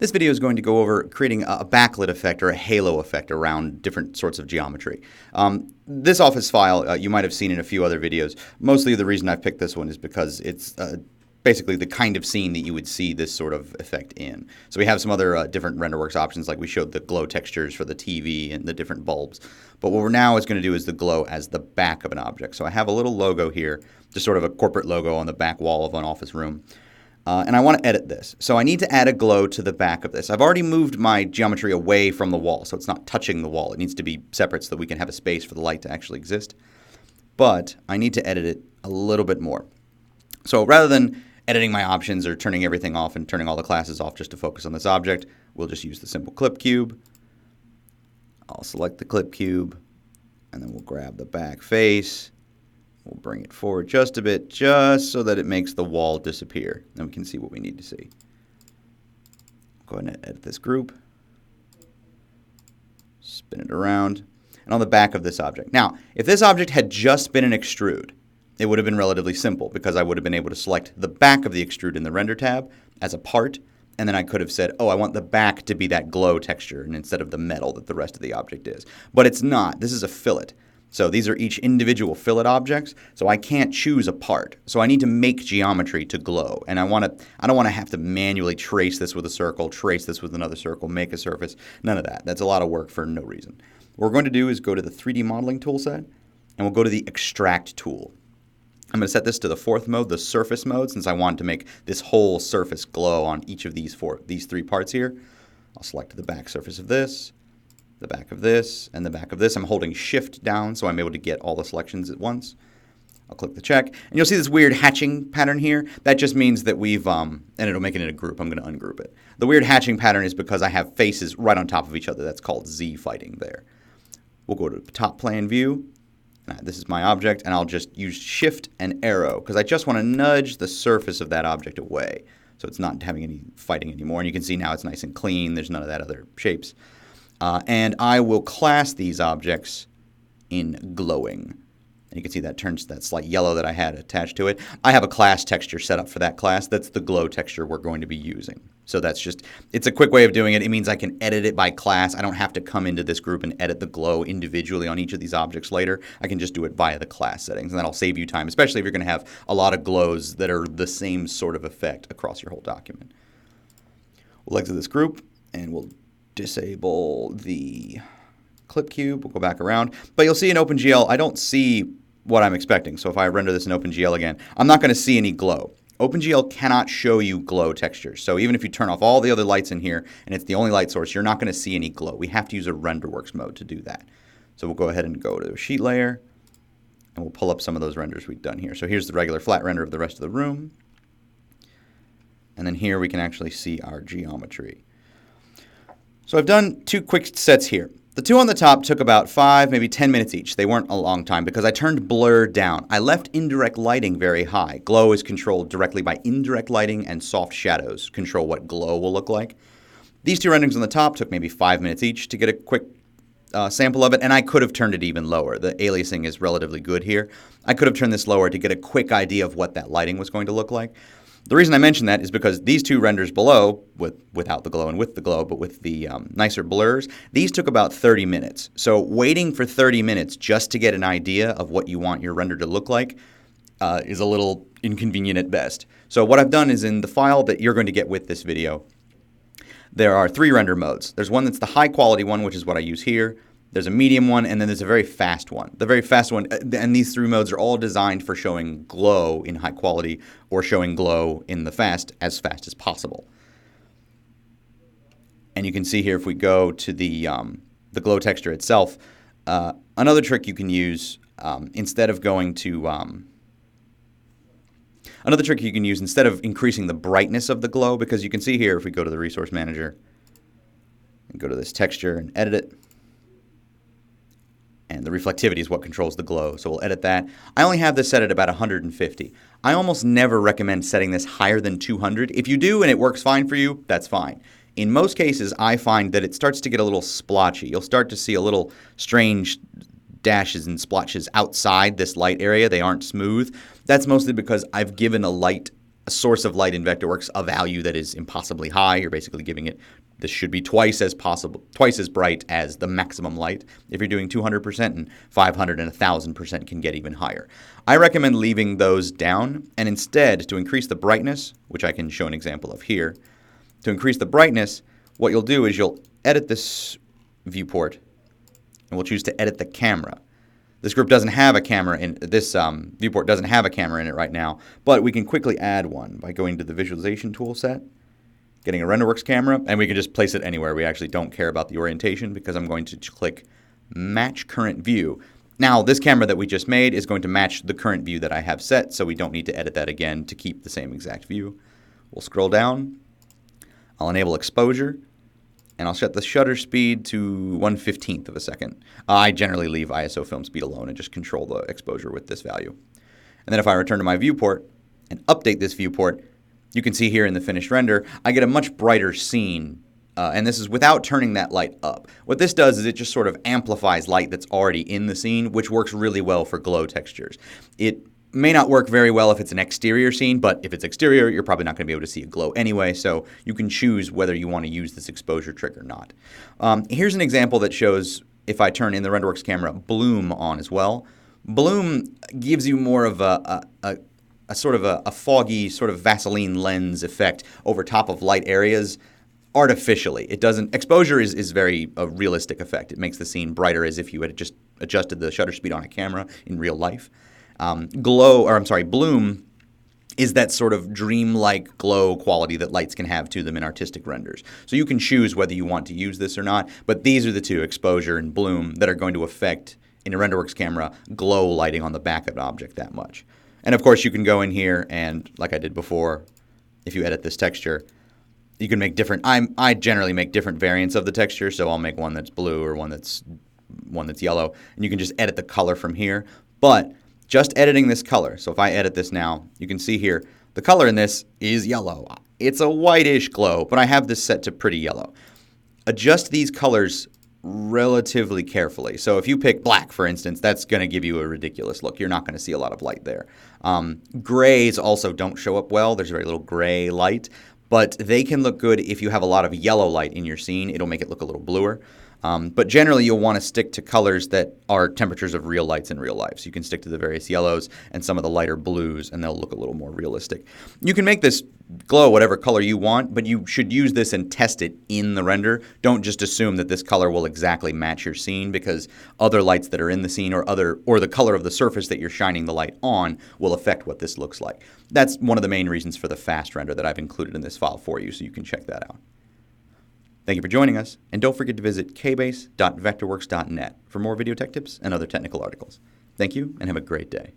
This video is going to go over creating a backlit effect or a halo effect around different sorts of geometry. This office file you might have seen in a few other videos. Mostly the reason I picked this one is because it's basically the kind of scene that you would see this sort of effect in. So we have some other different RenderWorks options, like we showed the glow textures for the TV and the different bulbs. But what we're now is going to do is the glow as the back of an object. So I have a little logo here, just sort of a corporate logo on the back wall of an office room. And I want to edit this. So I need to add a glow to the back of this. I've already moved my geometry away from the wall, so it's not touching the wall. It needs to be separate so that we can have a space for the light to actually exist. But I need to edit it a little bit more. So rather than editing my options or turning everything off and turning all the classes off just to focus on this object, we'll just use the simple clip cube. I'll select the clip cube, and then we'll grab the back face. We'll bring it forward just a bit, just so that it makes the wall disappear. Then we can see what we need to see. Go ahead and edit this group. Spin it around. And on the back of this object. Now, if this object had just been an extrude, it would have been relatively simple because I would have been able to select the back of the extrude in the render tab as a part, and then I could have said, oh, I want the back to be that glow texture and instead of the metal that the rest of the object is. But it's not. This is a fillet. So these are each individual fillet objects, so I can't choose a part. So I need to make geometry to glow, and I don't want to have to manually trace this with a circle, trace this with another circle, make a surface. None of that. That's a lot of work for no reason. What we're going to do is go to the 3D modeling toolset, and we'll go to the extract tool. I'm going to set this to the fourth mode, the surface mode, since I want to make this whole surface glow on each of these three parts here. I'll select the back surface of this, the back of this, and the back of this. I'm holding shift down so I'm able to get all the selections at once. I'll click the check, and you'll see this weird hatching pattern here. That just means that we've, and it'll make it in a group. I'm going to ungroup it. The weird hatching pattern is because I have faces right on top of each other. That's called Z fighting there. We'll go to the top plane view. This is my object, and I'll just use shift and arrow because I just want to nudge the surface of that object away so it's not having any fighting anymore. And you can see now it's nice and clean. There's none of that other shapes. And I will class these objects in glowing. And you can see that turns that slight yellow that I had attached to it. I have a class texture set up for that class. That's the glow texture we're going to be using. So that's just, it's a quick way of doing it. It means I can edit it by class. I don't have to come into this group and edit the glow individually on each of these objects later. I can just do it via the class settings, and that'll save you time, especially if you're going to have a lot of glows that are the same sort of effect across your whole document. We'll exit this group, and we'll disable the clip cube. We'll go back around. But you'll see in OpenGL, I don't see what I'm expecting. So if I render this in OpenGL again, I'm not going to see any glow. OpenGL cannot show you glow textures. So even if you turn off all the other lights in here and it's the only light source, you're not going to see any glow. We have to use a RenderWorks mode to do that. So we'll go ahead and go to a sheet layer, and we'll pull up some of those renders we've done here. So here's the regular flat render of the rest of the room. And then here we can actually see our geometry. So I've done two quick sets here. The two on the top took about 5, maybe 10 minutes each. They weren't a long time because I turned blur down. I left indirect lighting very high. Glow is controlled directly by indirect lighting, and soft shadows control what glow will look like. These two renderings on the top took maybe 5 minutes each to get a quick sample of it, and I could have turned it even lower. The aliasing is relatively good here. I could have turned this lower to get a quick idea of what that lighting was going to look like. The reason I mention that is because these two renders below, without the glow and with the glow, but with the nicer blurs, these took about 30 minutes. So waiting for 30 minutes just to get an idea of what you want your render to look like is a little inconvenient at best. So what I've done is in the file that you're going to get with this video, there are 3 render modes. There's one that's the high quality one, which is what I use here. There's a medium one, and then there's a very fast one. The very fast one, and these 3 modes are all designed for showing glow in high quality or showing glow in the fast as possible. And you can see here if we go to the glow texture itself, another trick you can use instead of increasing the brightness of the glow, because you can see here if we go to the resource manager and go to this texture and edit it, and the reflectivity is what controls the glow, so we'll edit that. I only have this set at about 150. I almost never recommend setting this higher than 200. If you do and it works fine for you, that's fine. In most cases, I find that it starts to get a little splotchy. You'll start to see a little strange dashes and splotches outside this light area. They aren't smooth. That's mostly because I've given a light a source of light in Vectorworks a value that is impossibly high. You're basically giving it, this should be twice as bright as the maximum light. If you're doing 200%, and 500 and 1,000% can get even higher. I recommend leaving those down, and instead, to increase the brightness, which I can show an example of here, to increase the brightness, what you'll do is you'll edit this viewport, and we'll choose to edit the camera. This group doesn't have a camera in this viewport doesn't have a camera in it right now, but we can quickly add one by going to the visualization tool set, getting a RenderWorks camera, and we can just place it anywhere. We actually don't care about the orientation because I'm going to click Match Current View. Now, this camera that we just made is going to match the current view that I have set, so we don't need to edit that again to keep the same exact view. We'll scroll down. I'll enable exposure, and I'll set the shutter speed to 1/15 of a second. I generally leave ISO film speed alone and just control the exposure with this value. And then if I return to my viewport and update this viewport, you can see here in the finished render, I get a much brighter scene, and this is without turning that light up. What this does is it just sort of amplifies light that's already in the scene, which works really well for glow textures. It may not work very well if it's an exterior scene, but if it's exterior, you're probably not going to be able to see a glow anyway, so you can choose whether you want to use this exposure trick or not. Here's an example that shows if I turn in the RenderWorks camera bloom on as well. Bloom gives you more of a sort of a foggy, sort of Vaseline lens effect over top of light areas artificially. It doesn't, exposure is very a realistic effect. It makes the scene brighter as if you had just adjusted the shutter speed on a camera in real life. Bloom is that sort of dreamlike glow quality that lights can have to them in artistic renders. So you can choose whether you want to use this or not, but these are the two, exposure and bloom, that are going to affect, in a RenderWorks camera, glow lighting on the back of an object that much. And of course you can go in here and, like I did before, if you edit this texture, you can make different, I generally make different variants of the texture, so I'll make one that's blue or one that's yellow, and you can just edit the color from here. But just editing this color, so if I edit this now, you can see here, the color in this is yellow. It's a whitish glow, but I have this set to pretty yellow. Adjust these colors relatively carefully. So if you pick black, for instance, that's going to give you a ridiculous look. You're not going to see a lot of light there. Grays also don't show up well. There's very little gray light, but they can look good if you have a lot of yellow light in your scene. It'll make it look a little bluer. But generally, you'll want to stick to colors that are temperatures of real lights in real life. So you can stick to the various yellows and some of the lighter blues, and they'll look a little more realistic. You can make this glow whatever color you want, but you should use this and test it in the render. Don't just assume that this color will exactly match your scene, because other lights that are in the scene or the color of the surface that you're shining the light on will affect what this looks like. That's one of the main reasons for the fast render that I've included in this file for you, so you can check that out. Thank you for joining us, and don't forget to visit kbase.vectorworks.net for more video tech tips and other technical articles. Thank you, and have a great day.